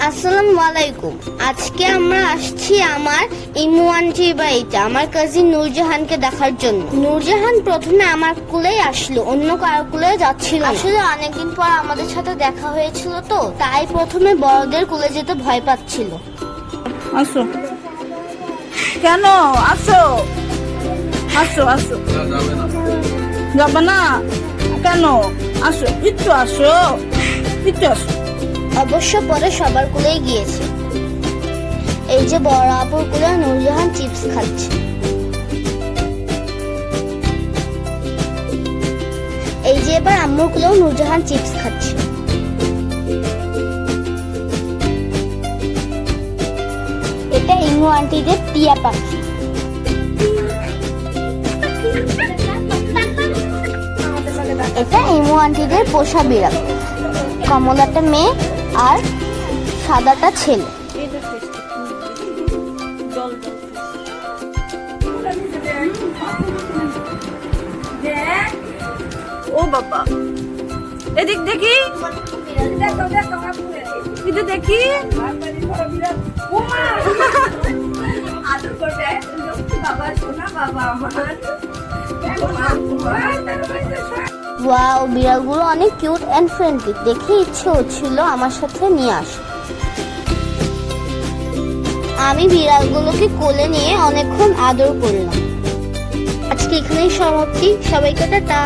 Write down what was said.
আসসালামু আলাইকুম। আজকে আমরা আসছি আমার ইমু আন্টির বাড়িতে আমার কাজিন নূরজাহানকে দেখার জন্য। নূরজাহান প্রথমে আমার কুলেই আসলো, অন্য কারো কুলে যাচ্ছিল। আসলে অনেকদিন পর আমাদের সাথে দেখা হয়েছিল, তো তাই প্রথমে বড়দের কুলে যেতে ভয় পাচ্ছিল। আসো, কেন আসো আসো আসো, যাবে না কেন? আসো, একটু আসো, একটু আসো। অবশ্য পরে সবার কুলেই গিয়েছে। এই যে বড় আপুর কুলে নূরজাহান চিপস খাচ্ছে। এই যে এবার আম্মুর কুলেও নূরজাহান চিপস খাচ্ছে। এটা ইমু আন্টিদের টিয়া পাখি। এটা ইমু আন্টিদের পোষা বিড়াল। কমলাটা মেয়ে আর সাদাটা ছেলে। ও বাবা, এদিক দেখি, এটা দেখি। ওয়াও, বিড়ালগুলো অনেক কিউট এন্ড ফ্রেন্ডলি। দেখে ইচ্ছে হচ্ছিল আমার সাথে নিয়ে আস। আমি বিড়ালগুলোকে কোলে নিয়ে অনেকক্ষণ আদর করলাম। আজকে এখানেই সমাপ্তি। সবাইকে টাটা।